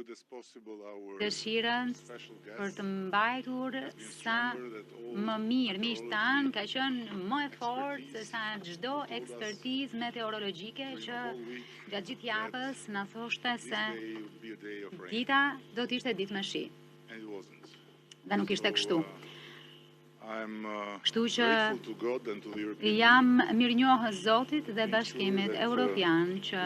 dëshirën për të mbajtur sa më mirë miqtë tanë, ka qenë më e fortë se sa çdo ekspertizë meteorologjike që gjatë gjithë javës na thoshte se dita do të ishte ditë me shi. Dhe nuk ishte kështu. Kështu që jam mirënjohës Zotit dhe Bashkimit Evropian që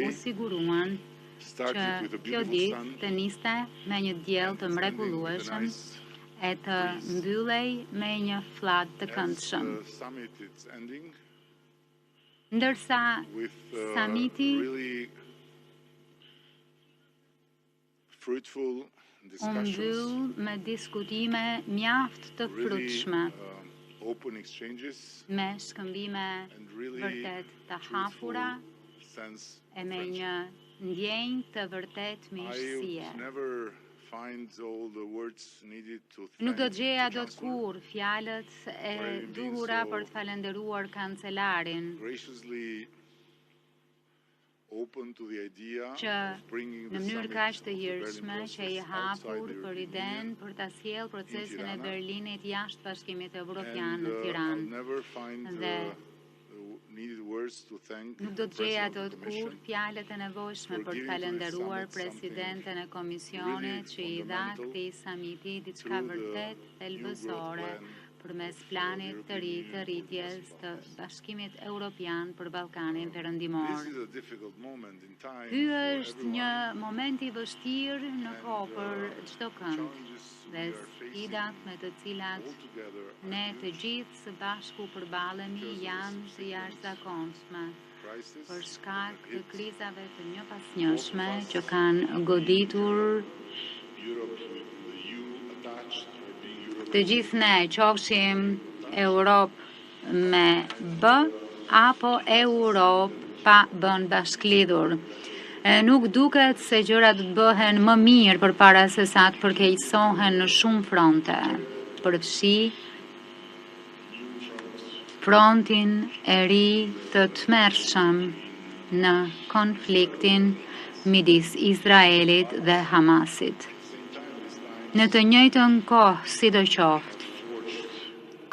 u siguruan që kjo ditë të niste me një diell të mrekullueshëm e të mbyllej me një flat të këndshëm. Ndërsa samiti u mbyll me diskutime mjaft të frutshme, me shkëmbime vërtet të hapura e me një ndjenjë të vërtet miqësie. Nuk do të gjeja dot kur fjalët e duhura për të falenderuar kancelarin që në mënyrë kaq të hirshme që i hapur për idenë për ta sjellë procesin e Berlinit jashtë Bashkimit Evropian në Tiranë. Dhe nuk do të gjeja dot kur fjalët e nevojshme për të falenderuar presidenten e komisionit që i dha këtij samiti diçka vërtet thelbësore përmes planit të ri të rritjes të Bashkimit Evropian për Ballkanin Perëndimor. Ky është një moment i vështirë në kohë për çdo kënd dhe sfidat me të cilat ne të gjithë së bashku përballemi janë të jashtëzakonshme për shkak të krizave të njëpasnjëshme që kanë goditur të gjithë ne, qofshim Europë me B apo Europë pa bën bashklidhur. Nuk duket se gjërat do të bëhen më mirë përpara se sa të përkeqësohen në shumë fronte. Përfshi frontin e ri të tmerrshëm në konfliktin midis Izraelit dhe Hamasit. Në të njëjtën kohë, sidoqoftë,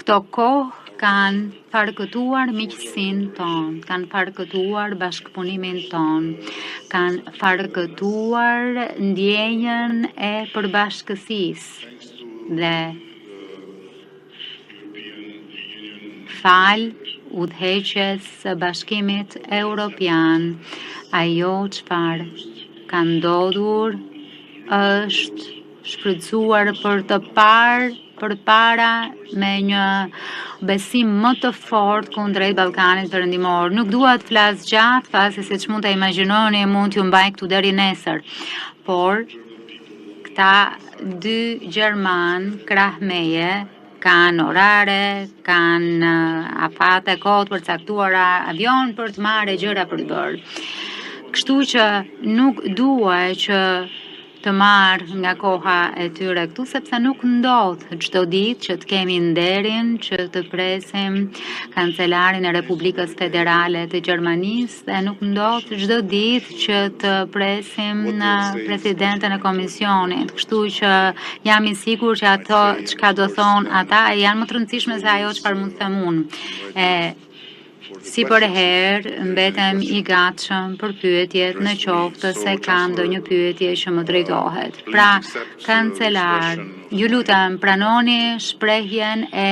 këto kohë kanë farkëtuar miqësinë tonë, kanë farkëtuar bashkëpunimin tonë, kanë farkëtuar ndjenjën e përbashkësisë dhe udhëheqjes së Bashkimit Evropian, ajo çfarë ka ndodhur është shfrytzuar për të parë përpara me një besim më të fortë kundrejt Ballkanit Perëndimor. Nuk dua të flas gjatë, pasi siç mund ta imagjinoni, mund t'ju mbaj këtu deri nesër. Por këta dy gjerman krah meje kanë orare, kanë afate kohë të përcaktuara, avion për të marrë gjëra për të bërë. Kështu që nuk dua që të marrë nga koha e tyre këtu, sepse nuk ndodh çdo ditë që të kemi nderin që të presim kancelarin e Republikës Federale të Gjermanisë dhe nuk ndodh çdo ditë që të presim presidenten e komisionit. Kështu që jam i sigurt që ato çka do thonë ata janë më të rëndësishme se ajo çfarë mund të them unë. Si për herë, mbetem i gatshëm për pyetjet në qoftë se kam ndonjë pyetje që më drejtohet. Pra, kancelar, ju lutem pranoni shprehjen e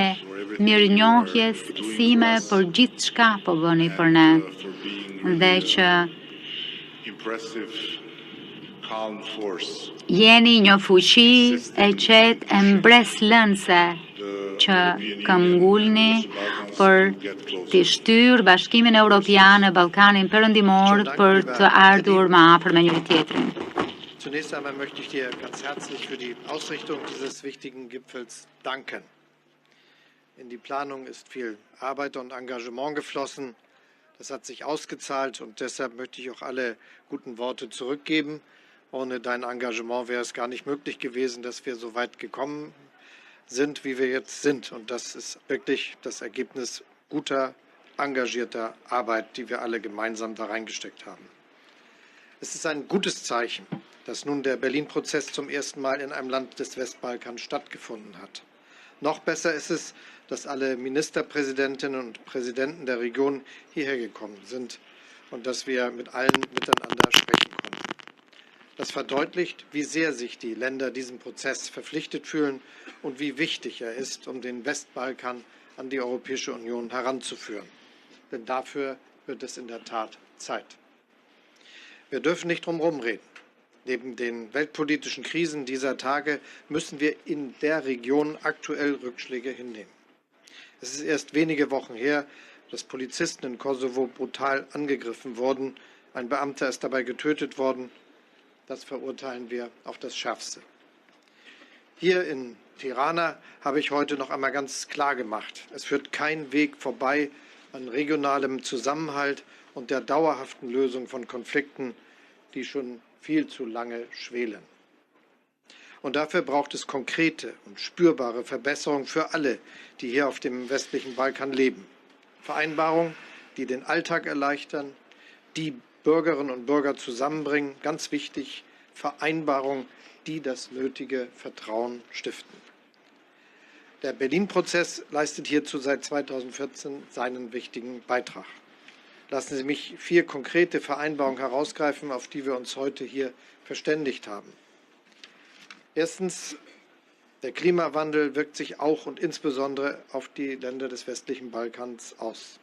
mirënjohjes sime për gjithçka po bëni për ne. Dhe që jeni një fuqi e qetë e mbreslënse që këmbgulni për të shtyrë Bashkimin Evropian e Ballkanin Perëndimor për të ardhur më afër me njëri tjetrin. Zunächst einmal möchte ich dir ganz herzlich für die Ausrichtung dieses wichtigen Gipfels danken. In die Planung ist viel Arbeit und Engagement geflossen. Das hat sich ausgezahlt und deshalb möchte ich auch alle guten Worte zurückgeben. Ohne dein Engagement wäre es gar nicht möglich gewesen, dass wir so weit gekommen sind, wie wir jetzt sind. Und das ist wirklich das Ergebnis guter, engagierter Arbeit, die wir alle gemeinsam da reingesteckt haben. Es ist ein gutes Zeichen, dass nun der Berlin-Prozess zum ersten Mal in einem Land des Westbalkans stattgefunden hat. Noch besser ist es, dass alle Ministerpräsidentinnen und Präsidenten der Region hierher gekommen sind und dass wir mit allen miteinander sprechen konnten. Das verdeutlicht, wie sehr sich die Länder diesem Prozess verpflichtet fühlen und wie wichtig er ist, um den Westbalkan an die Europäische Union heranzuführen. Denn dafür wird es in der Tat Zeit. Wir dürfen nicht drum herum reden. Neben den weltpolitischen Krisen dieser Tage müssen wir in der Region aktuell Rückschläge hinnehmen. Es ist erst wenige Wochen her, dass Polizisten in Kosovo brutal angegriffen wurden. Ein Beamter ist dabei getötet worden. Das verurteilen wir auf das Schärfste. Hier in Tirana habe ich heute noch einmal ganz klar gemacht, es führt kein Weg vorbei an regionalem Zusammenhalt und der dauerhaften Lösung von Konflikten, die schon viel zu lange schwelen. Und dafür braucht es konkrete und spürbare Verbesserungen für alle, die hier auf dem westlichen Balkan leben. Vereinbarungen, die den Alltag erleichtern, die Bürgerinnen und Bürger zusammenbringen, ganz wichtig, Vereinbarungen, die das nötige Vertrauen stiften. Der Berlin-Prozess leistet hierzu seit 2014 seinen wichtigen Beitrag. Lassen Sie mich 4 konkrete Vereinbarungen herausgreifen, auf die wir uns heute hier verständigt haben. Erstens, der Klimawandel wirkt sich auch und insbesondere auf die Länder des westlichen Balkans aus.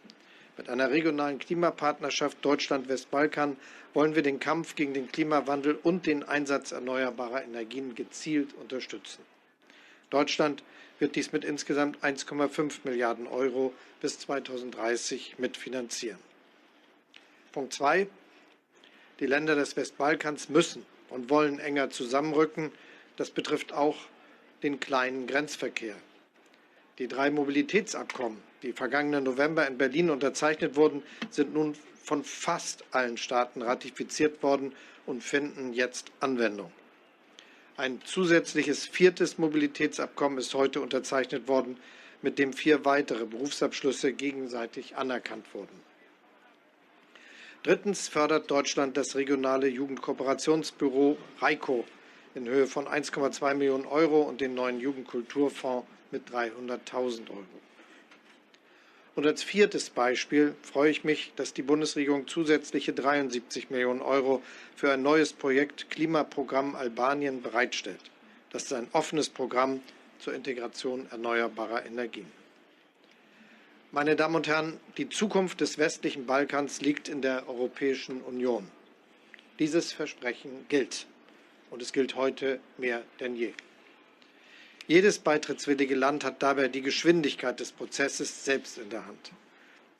Mit einer regionalen Klimapartnerschaft Deutschland-Westbalkan wollen wir den Kampf gegen den Klimawandel und den Einsatz erneuerbarer Energien gezielt unterstützen. Deutschland wird dies mit insgesamt 1,5 Milliarden Euro bis 2030 mitfinanzieren. Punkt 2. Die Länder des Westbalkans müssen und wollen enger zusammenrücken. Das betrifft auch den kleinen Grenzverkehr. Die 3 Mobilitätsabkommen, die vergangenen November in Berlin unterzeichnet wurden, sind nun von fast allen Staaten ratifiziert worden und finden jetzt Anwendung. Ein zusätzliches 4. Mobilitätsabkommen ist heute unterzeichnet worden, mit dem 4 weitere Berufsabschlüsse gegenseitig anerkannt wurden. Drittens fördert Deutschland das regionale Jugendkooperationsbüro RAICO in Höhe von 1,2 Millionen Euro und den neuen Jugendkulturfonds mit 300.000 Euro. Und als 4. Beispiel freue ich mich, dass die Bundesregierung zusätzliche 73 Millionen Euro für ein neues Projekt Klimaprogramm Albanien bereitstellt. Das ist ein offenes Programm zur Integration erneuerbarer Energien. Meine Damen und Herren, die Zukunft des westlichen Balkans liegt in der Europäischen Union. Dieses Versprechen gilt. Und es gilt heute mehr denn je. Jedes beitrittswillige Land hat dabei die Geschwindigkeit des Prozesses selbst in der Hand.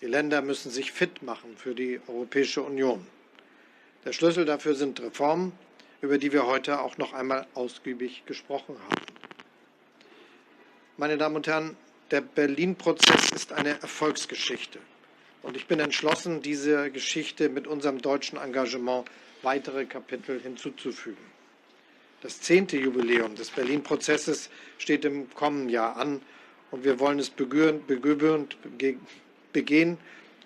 Die Länder müssen sich fit machen für die Europäische Union. Der Schlüssel dafür sind Reformen, über die wir heute auch noch einmal ausgiebig gesprochen haben. Meine Damen und Herren, der Berlin-Prozess ist eine Erfolgsgeschichte. Und ich bin entschlossen, dieser Geschichte mit unserem deutschen Engagement weitere Kapitel hinzuzufügen. Das 10. Jubiläum des Berlin-Prozesses steht im kommenden Jahr an und wir wollen es gebührend begehen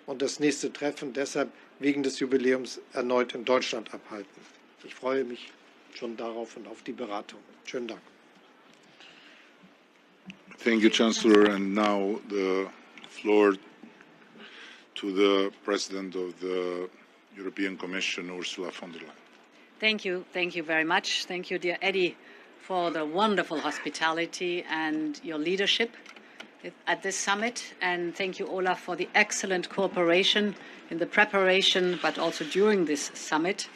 und das nächste Treffen deshalb wegen des Jubiläums erneut in Deutschland abhalten. Ich freue mich schon darauf und auf die Beratung. Schönen Dank. Thank you, Chancellor. And now the floor to the President of the European Commission, Ursula von der Leyen. Thank you very much. Thank you, dear Eddie, for the wonderful hospitality and your leadership at this summit. And thank you, Olaf, for the excellent cooperation in the preparation, but also during this summit.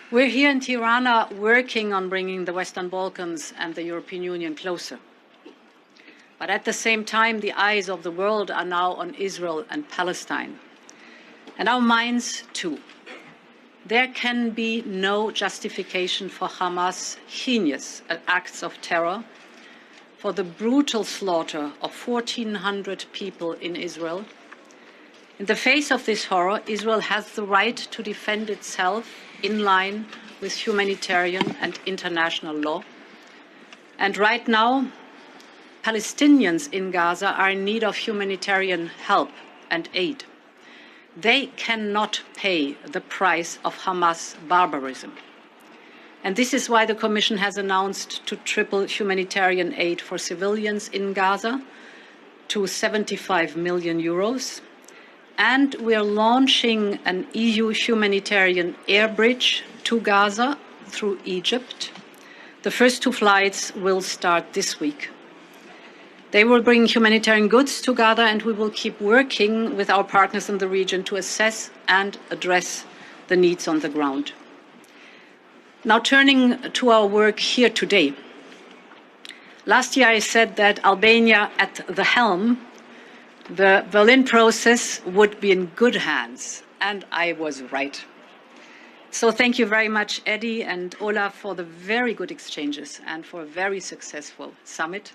We're here in Tirana working on bringing the Western Balkans and the European Union closer. But at the same time, the eyes of the world are now on Israel and Palestine, and our minds too. There can be no justification for Hamas' heinous acts of terror, for the brutal slaughter of 1,400 people in Israel. In the face of this horror, Israel has the right to defend itself in line with humanitarian and international law. And right now, Palestinians in Gaza are in need of humanitarian help and aid. They cannot pay the price of Hamas barbarism. And this is why the Commission has announced to triple humanitarian aid for civilians in Gaza to 75 million euros. And we are launching an EU humanitarian air bridge to Gaza through Egypt. The first 2 flights will start this week. They will bring humanitarian goods to Gaza, and we will keep working with our partners in the region to assess and address the needs on the ground. Now, turning to our work here today. Last year I said that Albania at the helm, the Berlin process would be in good hands, and I was right. So thank you very much, Eddie and Ola, for the very good exchanges and for a very successful summit.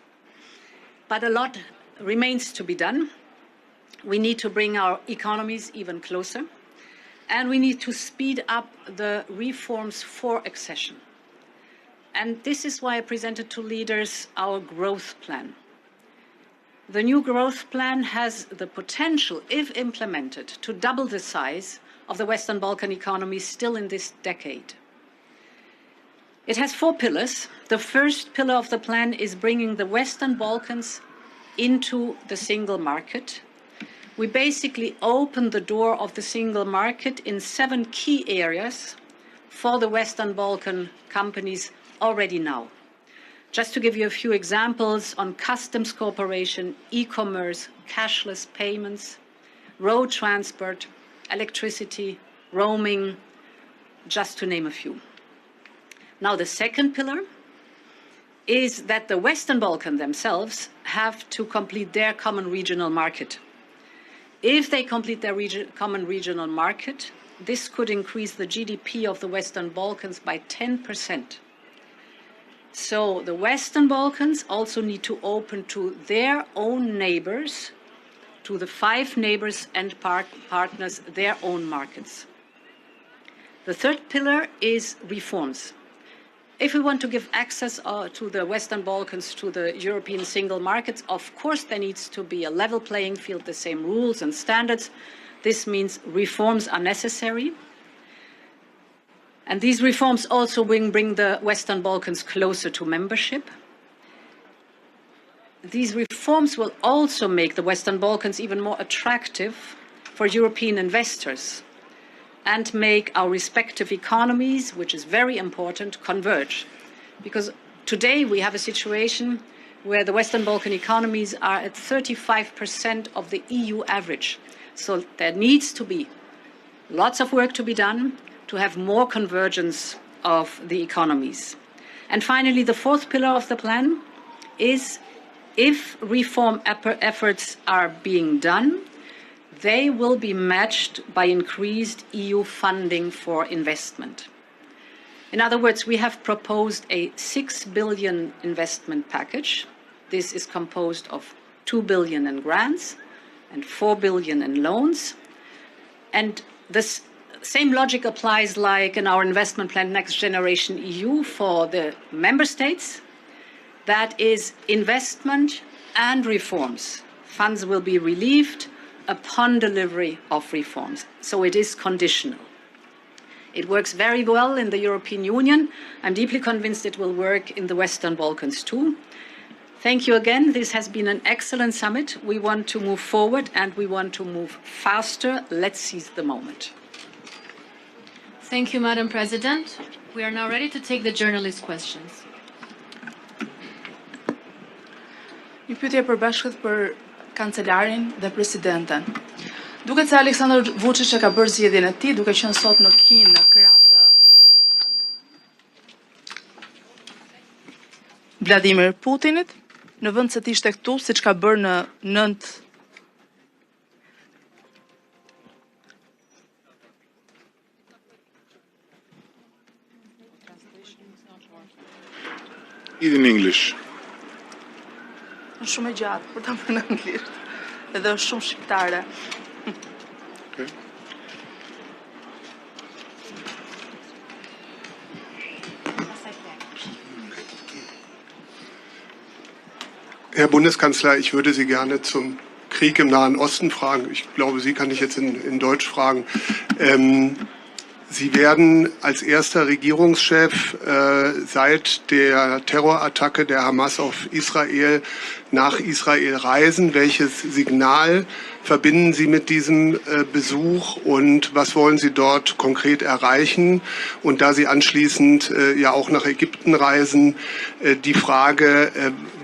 But a lot remains to be done. We need to bring our economies even closer, and we need to speed up the reforms for accession. And this is why I presented to leaders our growth plan. The new growth plan has the potential, if implemented, to double the size of the Western Balkan economy still in this decade. It has 4 pillars. The first pillar of the plan is bringing the Western Balkans into the single market. We basically open the door of the single market in 7 key areas for the Western Balkan companies already now. Just to give you a few examples on customs cooperation, e-commerce, cashless payments, road transport, electricity, roaming, just to name a few. Now, the second pillar is that the Western Balkans themselves have to complete their common regional market. If they complete their common regional market, this could increase the GDP of the Western Balkans by 10%. So the Western Balkans also need to open to their own neighbors, to the 5 neighbors and partners, their own markets. The third pillar is reforms. If we want to give access to the Western Balkans to the European single markets, of course there needs to be a level playing field, the same rules and standards. This means reforms are necessary. And these reforms also will bring the Western Balkans closer to membership. These reforms will also make the Western Balkans even more attractive for European investors and make our respective economies, which is very important, converge. Because today we have a situation where the Western Balkan economies are at 35% of the EU average. So there needs to be lots of work to be done to have more convergence of the economies. And finally, the fourth pillar of the plan is if reform efforts are being done, they will be matched by increased EU funding for investment. In other words, we have proposed a 6 billion investment package. This is composed of 2 billion in grants and 4 billion in loans. And this same logic applies like in our investment plan Next Generation EU for the member states. That is investment and reforms. Funds will be relieved upon delivery of reforms. So it is conditional. It works very well in the European Union. I'm deeply convinced it will work in the Western Balkans too. Thank you again. This has been an excellent summit. We want to move forward and we want to move faster. Let's seize the moment. Thank you, Madam President. We are now ready to take the journalist questions. Një pyetje e përbashkët për kancelarin dhe presidenten. Duket se Aleksandar Vučić ka bërë zgjedhjen e tij duke qenë sot në Kinë në krah të Vladimir Putinit, në vend se të ishte këtu siç ka bërë në 9 In English. Është shumë e gjatë për ta bërë në anglisht. Edhe është shumë shqiptare. Okay. Herr Bundeskanzler, ich würde Sie gerne zum Krieg im Nahen Osten fragen. Ich glaube, Sie kann ich jetzt in Deutsch fragen. Sie werden als erster Regierungschef seit der Terrorattacke der Hamas auf Israel nach Israel reisen. Welches Signal verbinden Sie mit diesem Besuch und was wollen Sie dort konkret erreichen? Und da Sie anschließend ja auch nach Ägypten reisen, die Frage,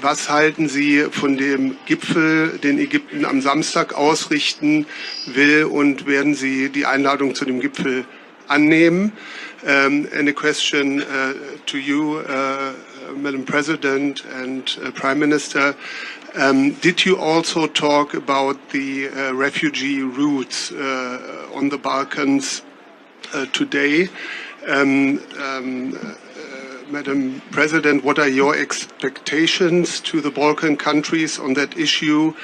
was halten Sie von dem Gipfel, den Ägypten am Samstag ausrichten will, und werden Sie die Einladung zu dem Gipfel annehmen? And a question to you, Madam President and Prime Minister. Did you also talk about the refugee routes on the Balkans today? Madam President, what are your expectations to the Balkan countries on that issue?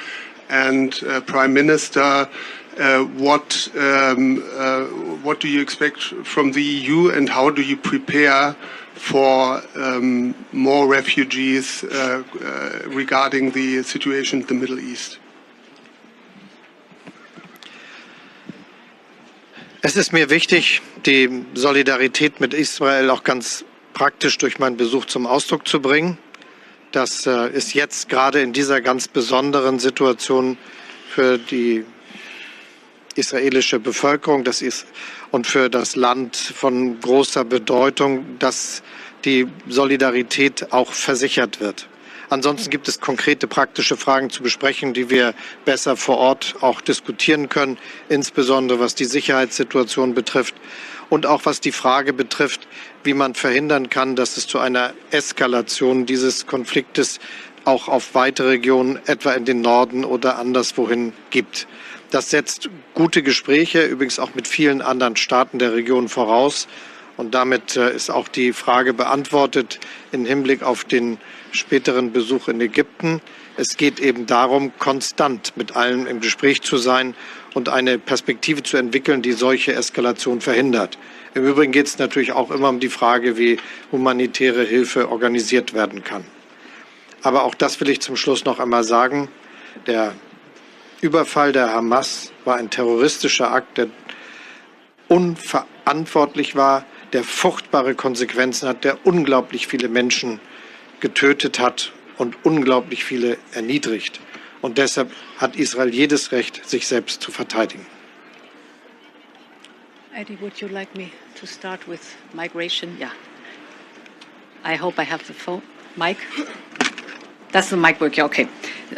And Prime Minister, what do you expect from the EU, and how do you prepare for more refugees regarding the situation in the Middle East? Es ist mir wichtig, die Solidarität mit Israel auch ganz praktisch durch meinen Besuch zum Ausdruck zu bringen. Das ist jetzt gerade in dieser ganz besonderen Situation für die israelische Bevölkerung und für das Land von großer Bedeutung, dass die Solidarität auch versichert wird. Ansonsten gibt es konkrete praktische Fragen zu besprechen, die wir besser vor Ort auch diskutieren können, insbesondere was die Sicherheitssituation betrifft und auch was die Frage betrifft, wie man verhindern kann, dass es zu einer Eskalation dieses Konfliktes auch auf weitere Regionen, etwa in den Norden oder anderswohin, gibt. Das setzt gute Gespräche, übrigens auch mit vielen anderen Staaten der Region voraus. Und damit ist auch die Frage beantwortet im Hinblick auf den späteren Besuch in Ägypten. Es geht eben darum, konstant mit allen im Gespräch zu sein und eine Perspektive zu entwickeln, die solche Eskalation verhindert. Im Übrigen geht es natürlich auch immer um die Frage, wie humanitäre Hilfe organisiert werden kann. Aber auch das will ich zum Schluss noch einmal sagen. Der Überfall der Hamas war ein terroristischer Akt, der unverantwortlich war, der furchtbare Konsequenzen hat, der unglaublich viele Menschen getötet hat und unglaublich viele erniedrigt. Und deshalb hat Israel jedes Recht, sich selbst zu verteidigen. Eddie, would you like me to start with migration? Yeah. I hope I have the phone. Mic? That's the mic work, yeah, okay.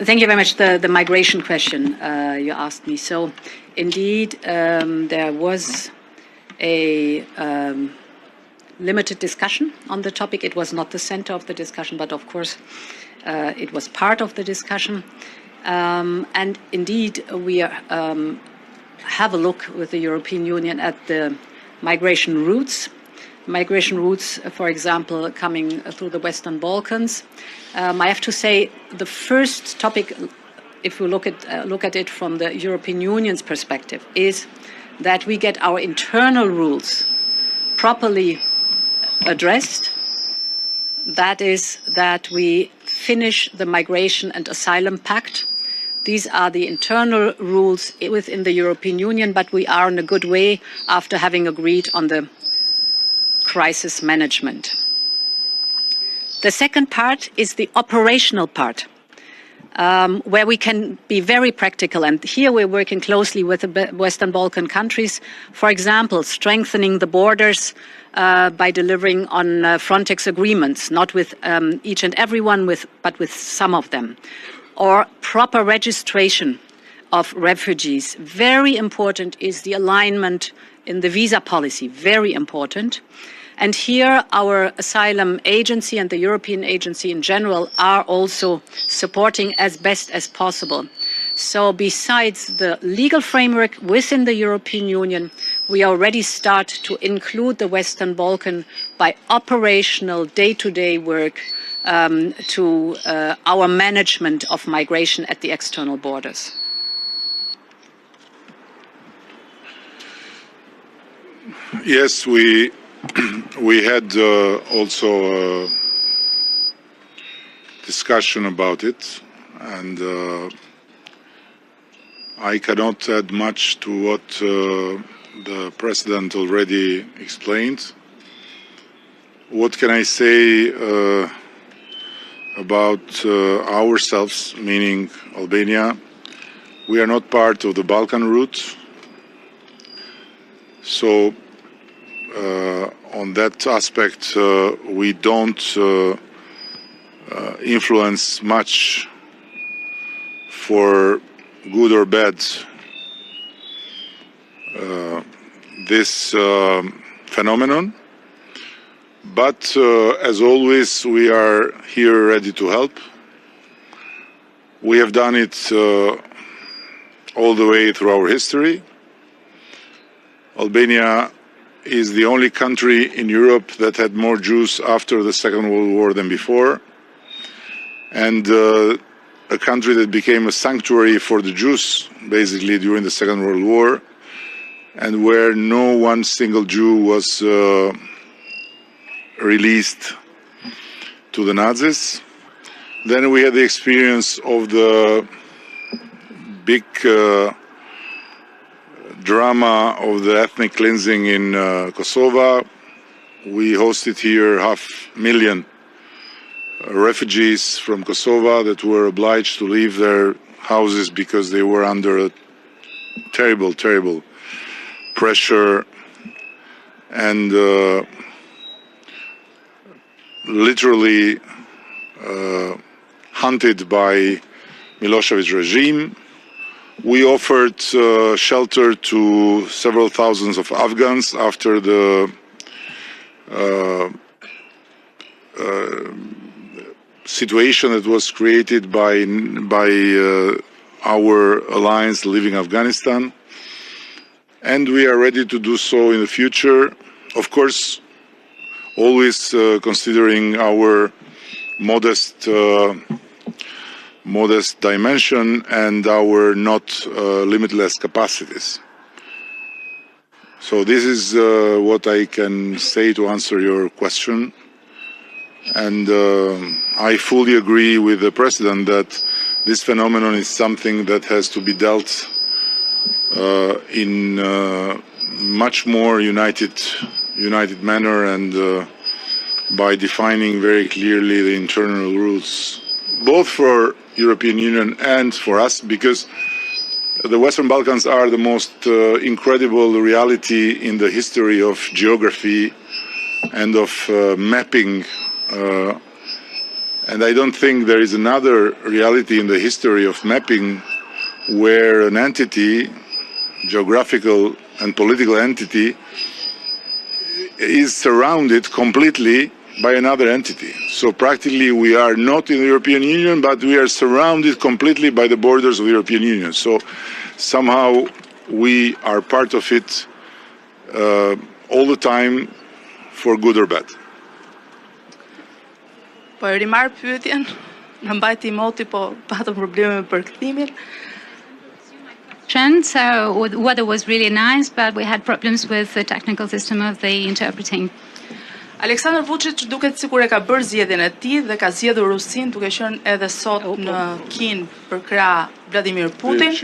Thank you very much. The migration question you asked me. So, indeed, there was a limited discussion on the topic. It was not the center of the discussion, but of course, it was part of the discussion. And indeed, we have a look with the European Union at the migration routes. Migration routes, for example, coming through the Western Balkans. I have to say, the first topic, if we look at it from the European Union's perspective, is that we get our internal rules properly addressed. That is, that we finish the Migration and Asylum Pact. These are the internal rules within the European Union, but we are in a good way after having agreed on the crisis management. The second part is the operational part, where we can be very practical. And here we're working closely with the Western Balkan countries, for example, strengthening the borders by delivering on Frontex agreements, not with each and everyone, but with some of them, or proper registration of refugees. Very important is the alignment in the visa policy, very important. And here our asylum agency and the European agency in general are also supporting as best as possible. So besides the legal framework within the European Union, we already start to include the Western Balkan by operational day-to-day work to our management of migration at the external borders. Yes, we had also a discussion about it, and I cannot add much to what the President already explained. What can I say about ourselves, meaning Albania? We are not part of the Balkan route, so on that aspect we don't influence much for good or bad this phenomenon. But as always, we are here ready to help. We have done it all the way through our history. Albania is the only country in Europe that had more Jews after the Second World War than before, and a country that became a sanctuary for the Jews, basically, during the Second World War, and where no one single Jew was released to the Nazis. Then we had the experience of the big drama of the ethnic cleansing in Kosova. We hosted here 500,000 refugees from Kosova that were obliged to leave their houses because they were under a terrible, terrible pressure and literally hunted by Milosevic regime. We offered shelter to several thousands of Afghans after the situation that was created by our alliance Leaving Afghanistan, and we are ready to do so in the future, of course, always considering our modest dimension and our not limitless capacities. So this is what I can say to answer your question. And I fully agree with the President that this phenomenon is something that has to be dealt in much more united manner and by defining very clearly the internal rules, both for European Union and for us, because the Western Balkans are the most incredible reality in the history of geography and of mapping. And I don't think there is another reality in the history of mapping where an entity, geographical and political entity, is surrounded completely by another entity. So practically we are not in the European Union, but we are surrounded completely by the borders of the European Union. So somehow we are part of it all the time, for good or bad. Po e rimar pyetjen, në mbajti moti, po patëm probleme me përkthimin. So the weather was really nice, but we had problems with the technical system of the interpreting. Aleksandar Vučić duket sikur e ka bërë zgjedhjen e tij dhe ka zgjedhur Rusinë duke qenë edhe sot në Kinë për krah Vladimir Putin.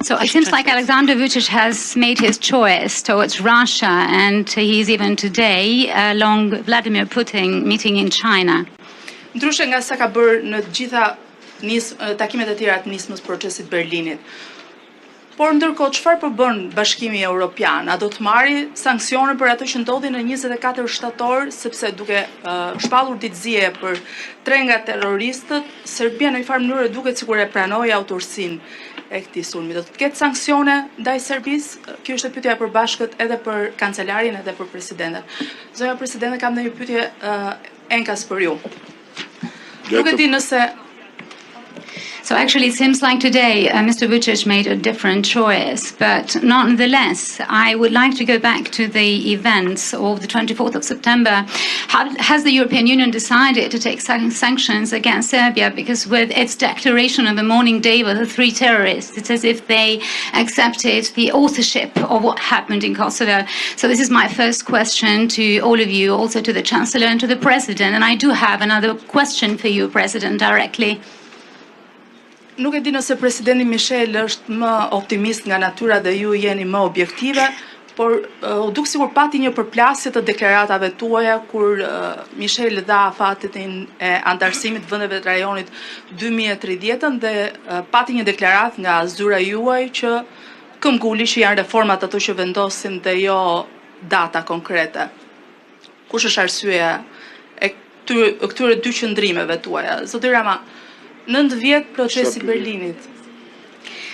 So it seems like Alexander Vučić has made his choice towards Russia, and he's even today along Vladimir Putin meeting in China. Ndryshe nga sa ka bërë në të gjitha takimet e tjera të nismës procesit Berlinit. Por ndërkohë, çfarë po bën Bashkimi Evropian? A do të marrë sanksione për ato që ndodhi në 24 shtator, sepse duke shpallur ditëzie për trengat terroristët, Serbia në një farë mënyrë duket sikur e pranoi autorsinë e këtij sulmi. Do të ketë sanksione ndaj Serbisë? Kjo është pyetja e përbashkët edhe për kancelarin edhe për presidenten. Zonja Presidente, kam një pyetje enkas për ju. Nuk e di nëse So actually, it seems like today Mr. Vučić made a different choice, but nonetheless, I would like to go back to the events of the 24th of September. Has the European Union decided to take sanctions against Serbia? Because with its declaration on the morning day with the three terrorists, it's as if they accepted the authorship of what happened in Kosovo. So this is my first question to all of you, also to the Chancellor and to the President. And I do have another question for you, President, directly. Nuk e di nëse presidenti Michel është më optimist nga natyra dhe ju jeni më objektive, por u duk sikur pati një përplasje të deklaratave tuaja kur Michel dha afatin e antarësimit vendeve të rajonit 2030 dhe pati një deklarat nga zyra juaj që këmbguli që janë reformat ato që vendosin dhe jo data konkrete. Kush është arsyeja e këtyre dy qëndrimeve tuaja? Zoti Rama, 9 vjet procesi Berlinit.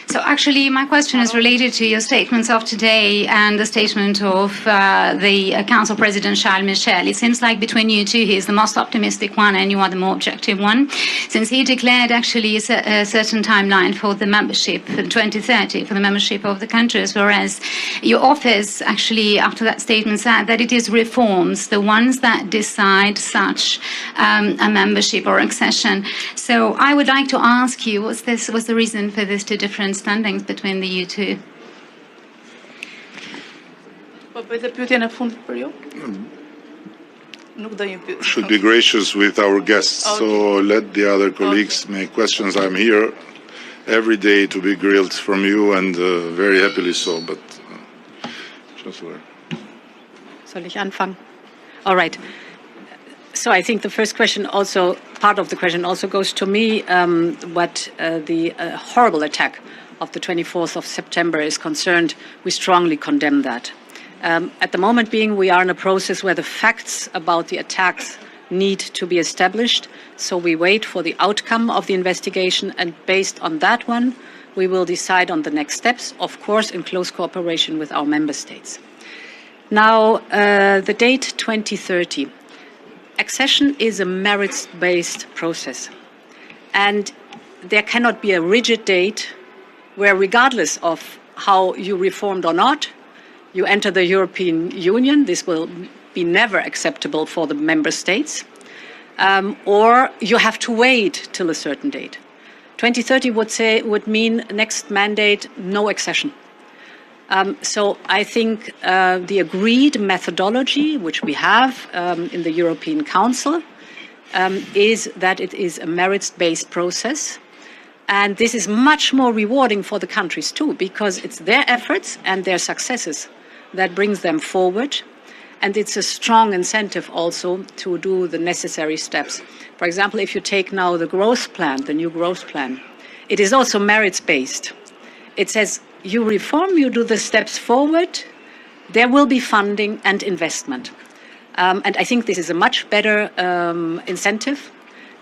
So actually, my question is related to your statements of today and the statement of the Council President Charles Michel. It seems like between you two, he is the most optimistic one and you are the more objective one, since he declared actually a certain timeline for the membership in 2030, for the membership of the countries, whereas your office actually, after that statement, said that it is reforms, the ones that decide such a membership or accession. So I would like to ask you, what's the reason for this two different standings between the you two? Should be gracious with our guests, okay. So let the other colleagues make questions. I'm here every day to be grilled from you, and very happily so, but just where. Soll ich anfangen? All right. So I think the first question also, part of the question also goes to me, what the horrible attack of the 24th of September is concerned. We strongly condemn that. At the moment being, we are in a process where the facts about the attacks need to be established. So we wait for the outcome of the investigation, and based on that one, we will decide on the next steps, of course, in close cooperation with our member states. Now, the date 2030. Accession is a merits-based process, and there cannot be a rigid date where, regardless of how you reformed or not, you enter the European Union. This will be never acceptable for the member states, or you have to wait till a certain date. 2030 would mean next mandate, no accession. So I think the agreed methodology, which we have in the European Council, is that it is a merits-based process. And this is much more rewarding for the countries too, because it's their efforts and their successes that brings them forward. And it's a strong incentive also to do the necessary steps. For example, if you take now the growth plan, the new growth plan, it is also merits-based. It says, you reform, you do the steps forward, there will be funding and investment. And I think this is a much better incentive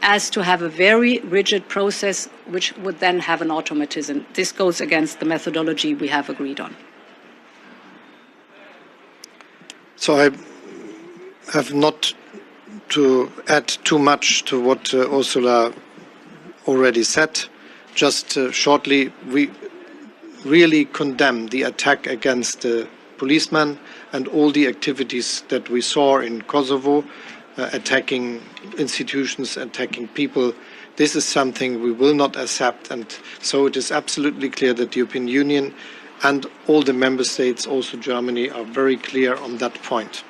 as to have a very rigid process which would then have an automatism. This goes against the methodology we have agreed on. So I have not to add too much to what Ursula already said. Just shortly, we really condemn the attack against the policemen and all the activities that we saw in Kosovo, attacking institutions, attacking people. This is something we will not accept, and so it is absolutely clear that the European Union and all the member states, also Germany, are very clear on that point.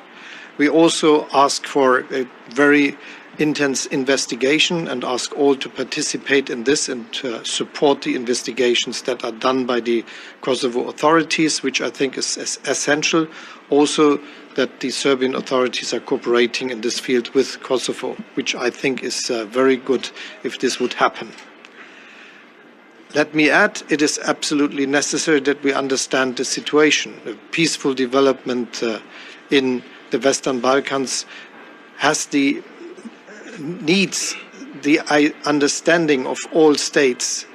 We also ask for a very intense investigation and ask all to participate in this and to support the investigations that are done by the Kosovo authorities, which I think is essential. Also that the Serbian authorities are cooperating in this field with Kosovo, which I think is very good if this would happen. Let me add, it is absolutely necessary that we understand the situation. A peaceful development in the Western Balkans needs the understanding of all states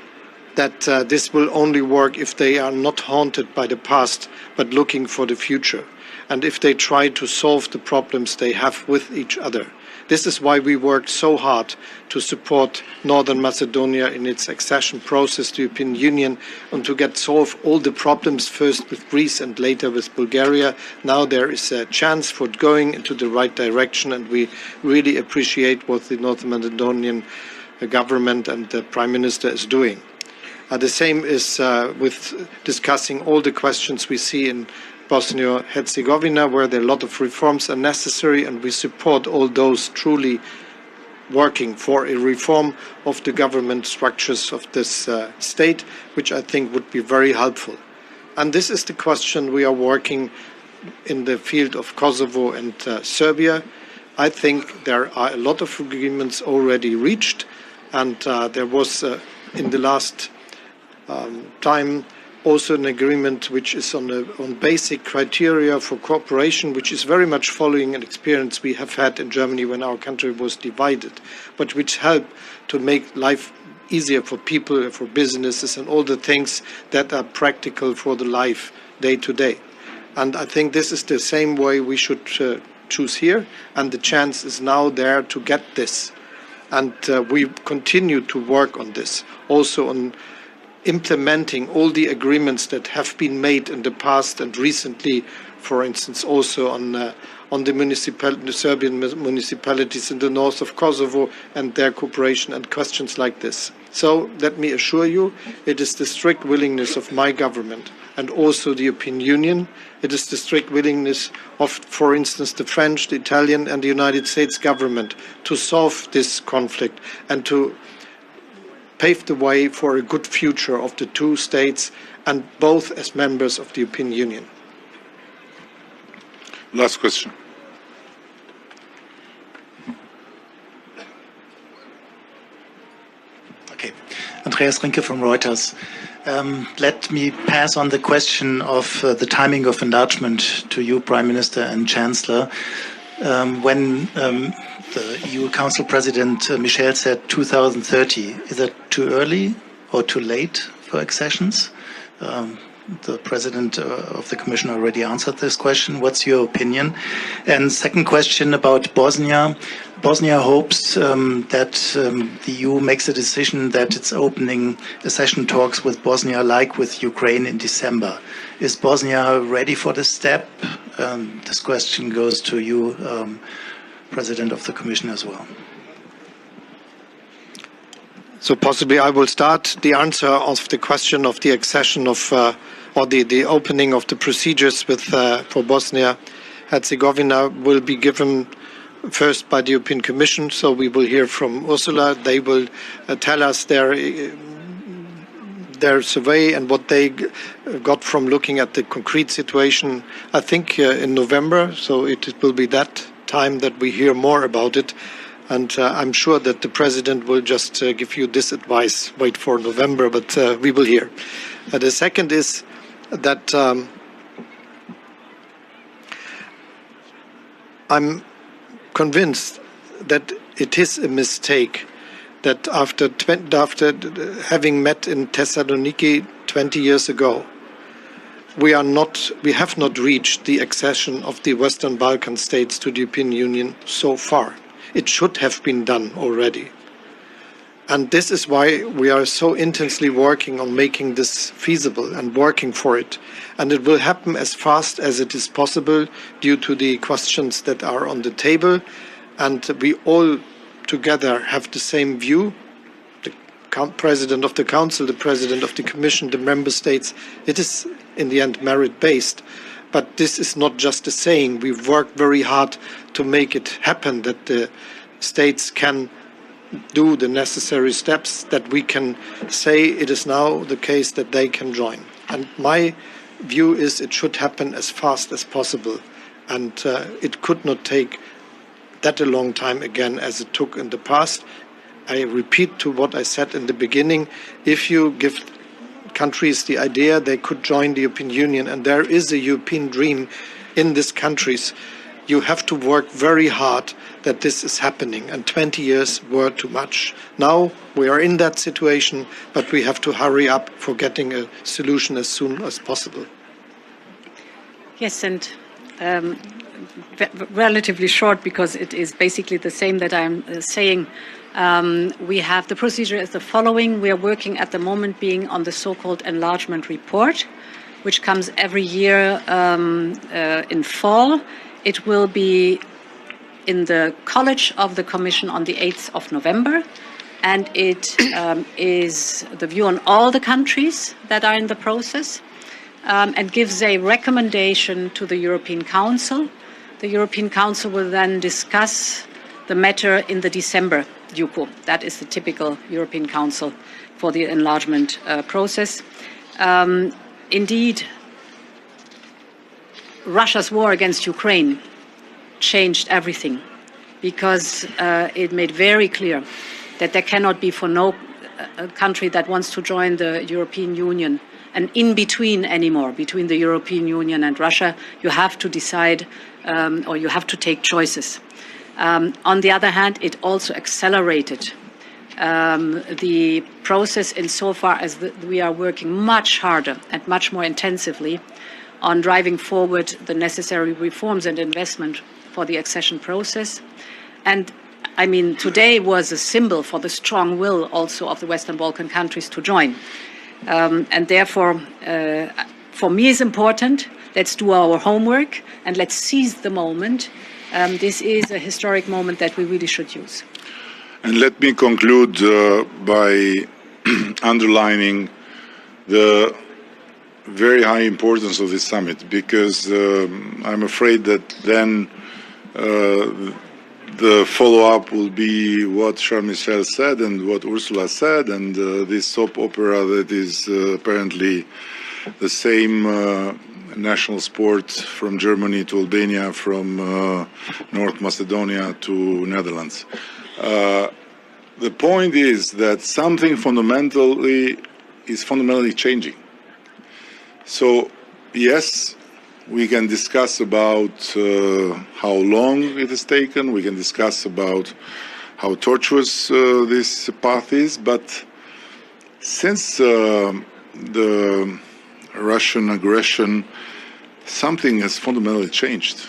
that this will only work if they are not haunted by the past but looking for the future, and if they try to solve the problems they have with each other. This is why we worked so hard to support Northern Macedonia in its accession process to the European Union and to solve all the problems, first with Greece and later with Bulgaria. Now there is a chance for going into the right direction, and we really appreciate what the Northern Macedonian government and the Prime Minister is doing. The same is with discussing all the questions we see in Bosnia-Herzegovina, where there are a lot of reforms are necessary, and we support all those truly working for a reform of the government structures of this state, which I think would be very helpful. And this is the question we are working in the field of Kosovo and Serbia. I think there are a lot of agreements already reached, and there was in the last time also an agreement which is on basic criteria for cooperation, which is very much following an experience we have had in Germany when our country was divided, but which help to make life easier for people, for businesses, and all the things that are practical for the life day to day. And I think this is the same way we should choose here, and the chance is now there to get this. And we continue to work on this, also on implementing all the agreements that have been made in the past and recently, for instance, also on the Serbian municipalities in the north of Kosovo and their cooperation and questions like this. So let me assure you, it is the strict willingness of my government and also the European Union. It is the strict willingness of, for instance, the French, the Italian and the United States government to solve this conflict and to pave the way for a good future of the two states, and both as members of the European Union. Last question. Okay. Andreas Rinke from Reuters. Let me pass on the question of the timing of enlargement to you, Prime Minister and Chancellor. When the EU Council President Michel said 2030, is that too early or too late for accessions? The President of the Commission already answered this question. What's your opinion? And second question about Bosnia. Bosnia hopes that the EU makes a decision that it's opening accession talks with Bosnia like with Ukraine in December. Is Bosnia ready for this step? This question goes to you, President of the Commission as well. So possibly I will start the answer of the question of the accession of, or the opening of the procedures with for Bosnia-Herzegovina will be given first by the European Commission. So we will hear from Ursula. They will tell us their survey and what they got from looking at the concrete situation, I think in November. So it will be that time that we hear more about it. And I'm sure that the President will just give you this advice, wait for November, but we will hear. The second is that I'm convinced that it is a mistake that after having met in Thessaloniki 20 years ago, we have not reached the accession of the Western Balkan states to the European Union so far. It should have been done already. And this is why we are so intensely working on making this feasible and working for it. And it will happen as fast as it is possible due to the questions that are on the table. And we all together have the same view. The President of the Council, the President of the Commission, the Member States. It is in the end merit-based. But this is not just a saying. We've worked very hard to make it happen, that the states can do the necessary steps, that we can say it is now the case that they can join. And my view is it should happen as fast as possible. And it could not take that a long time again as it took in the past. I repeat to what I said in the beginning, if you give countries the idea they could join the European Union, and there is a European dream in these countries, you have to work very hard that this is happening, and 20 years were too much. Now we are in that situation, but we have to hurry up for getting a solution as soon as possible. Yes, and relatively short, because it is basically the same that I'm saying. We have the procedure as the following. We are working at the moment being on the so-called enlargement report, which comes every year in fall. It will be in the College of the Commission on the 8th of November, and it is the view on all the countries that are in the process, and gives a recommendation to the European Council. The European Council will then discuss the matter in the December DUCO. That is the typical European Council for the enlargement process. Indeed, Russia's war against Ukraine changed everything, because it made very clear that there cannot be for no country that wants to join the European Union an in-between anymore between the European Union and Russia. You have to decide, or you have to take choices. On the other hand, it also accelerated the process insofar as we are working much harder and much more intensively on driving forward the necessary reforms and investment for the accession process. And I mean, today was a symbol for the strong will also of the Western Balkan countries to join. And therefore, for me, it's important. Let's do our homework and let's seize the moment. This is a historic moment that we really should use. And let me conclude by underlining the very high importance of this summit, because I'm afraid that then the follow-up will be what Charles Michel said and what Ursula said, and this soap opera that is apparently the same national sport from Germany to Albania, from North Macedonia to Netherlands. The point is that something is fundamentally changing. So, yes, we can discuss about how long it has taken, we can discuss about how tortuous this path is, but since the Russian aggression, something has fundamentally changed.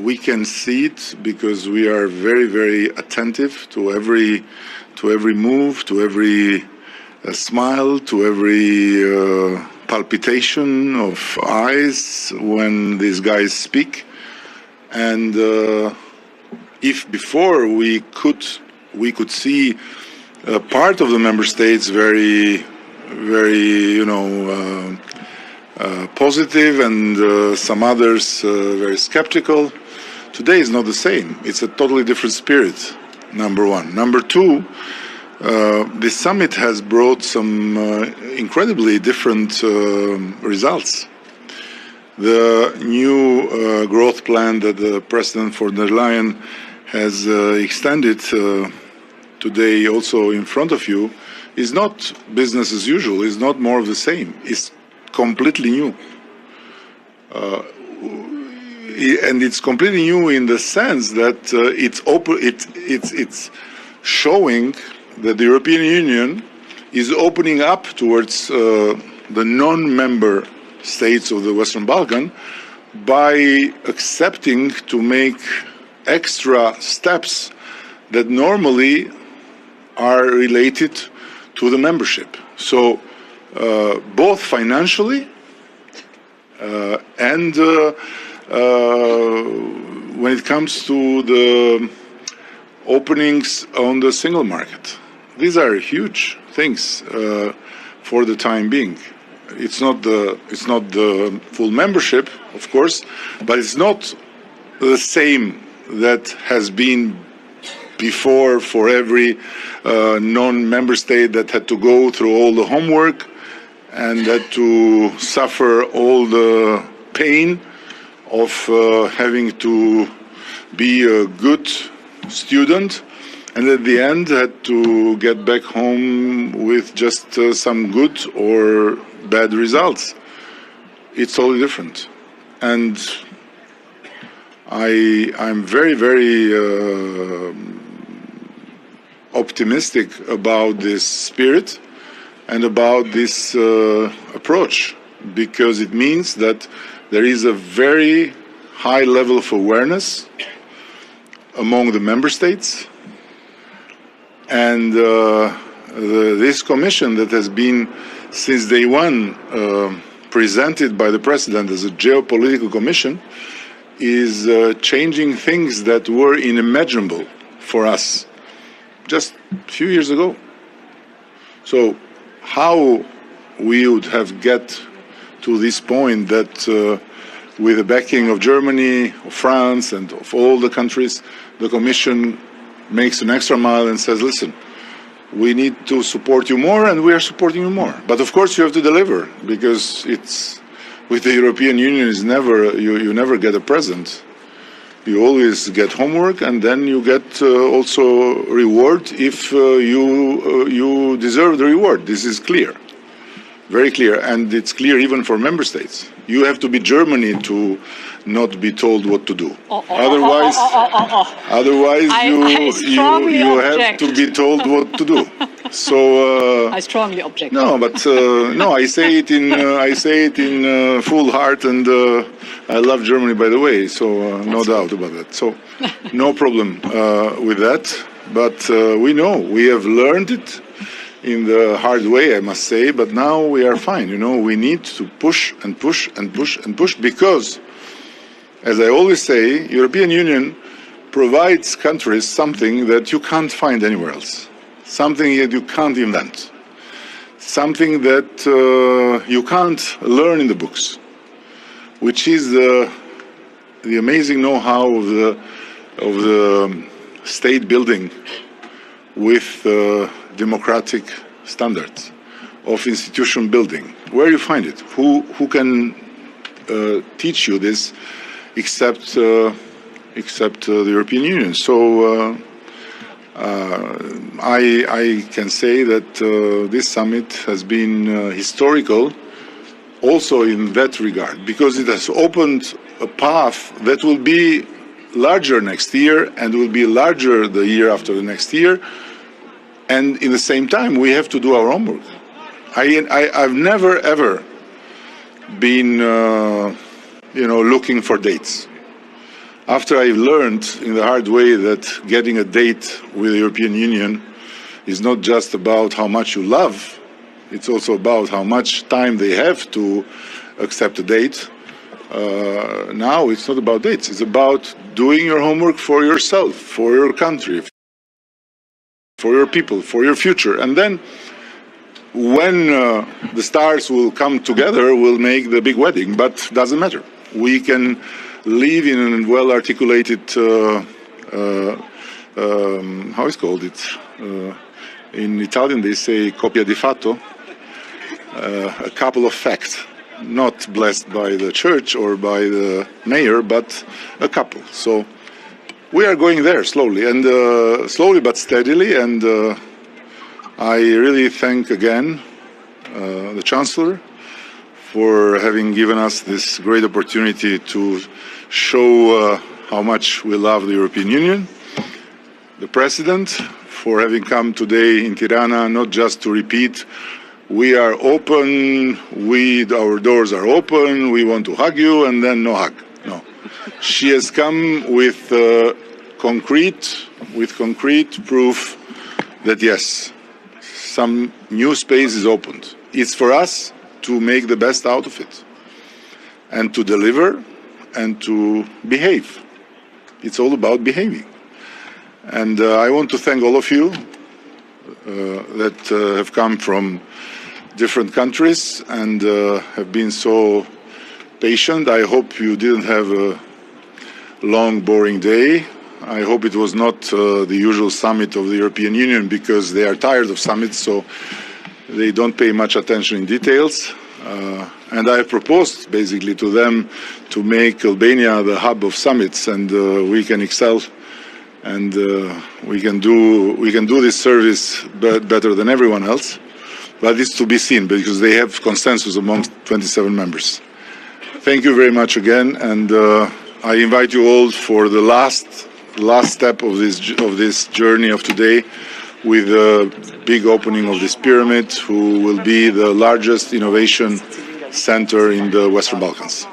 We can see it because we are very, very attentive to every move, to every smile, to every palpitation of eyes when these guys speak. And if before we could see part of the member states very, positive, and some others very skeptical, today is not the same. It's a totally different spirit, number one. Number two, this summit has brought some incredibly different results. The new growth plan that the President von der Leyen has extended today also in front of you is not business as usual, is not more of the same, it's completely new. And it's completely new in the sense that it's showing that the European Union is opening up towards the non-member states of the Western Balkan by accepting to make extra steps that normally are related to the membership. So both financially and when it comes to the openings on the single market. These are huge things for the time being. It's not the full membership, of course, but it's not the same that has been before for every non-member state that had to go through all the homework and had to suffer all the pain of having to be a good student, and at the end had to get back home with just some good or bad results. It's totally different. And I'm very, very optimistic about this spirit and about this approach, because it means that there is a very high level of awareness among the member states, and this commission that has been since day one presented by the President as a geopolitical commission is changing things that were unimaginable for us just a few years ago. So how we would have get to this point that with the backing of Germany, of France, and of all the countries, the Commission makes an extra mile and says, listen, we need to support you more, and we are supporting you more. But of course you have to deliver, because it's, with the European Union, is never, you never get a present. You always get homework, and then you get also reward if you deserve the reward. This is clear, very clear, and it's clear even for member states. You have to be Germany to not be told what to do. Otherwise, you have to be told what to do. So I strongly object. No, but no, I say it in full heart, and I love Germany, by the way. So no doubt about that. So no problem with that. But we know, we have learned it in the hard way, I must say. But now we are fine. You know, we need to push and push and push and push, because, as I always say, European Union provides countries something that you can't find anywhere else. Something that you can't invent, something that you can't learn in the books, which is the amazing know-how of the state building with democratic standards, of institution building. Where you find it? Who can teach you this except the European Union? So. I can say that this summit has been historical also in that regard, because it has opened a path that will be larger next year and will be larger the year after the next year. And in the same time, we have to do our homework. I've never, ever been, looking for dates. After I learned in the hard way that getting a date with the European Union is not just about how much you love, it's also about how much time they have to accept a date. Now it's not about dates, it's about doing your homework for yourself, for your country, for your people, for your future. And then when the stars will come together, we'll make the big wedding, but doesn't matter. We can live in a well-articulated, how is called it? In Italian they say copia di fatto, a couple of facts, not blessed by the church or by the mayor, but a couple. So we are going there slowly, and slowly but steadily, and I really thank again the Chancellor for having given us this great opportunity to show how much we love the European Union, the President for having come today in Tirana, not just to repeat, we are open, our doors are open, we want to hug you, and then no hug. No. She has come with concrete proof that yes, some new space is opened. It's for us to make the best out of it and to deliver and to behave. It's all about behaving. And I want to thank all of you that have come from different countries and have been so patient. I hope you didn't have a long, boring day. I hope it was not the usual summit of the European Union, because they are tired of summits, so they don't pay much attention in details. And I proposed basically to them to make Albania the hub of summits, and we can excel, and we can do this service better than everyone else. But it's to be seen, because they have consensus amongst 27 members. Thank you very much again, and I invite you all for the last step of this journey of today, with the big opening of this pyramid, who will be the largest innovation center in the Western Balkans.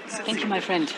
Thank you, my friend.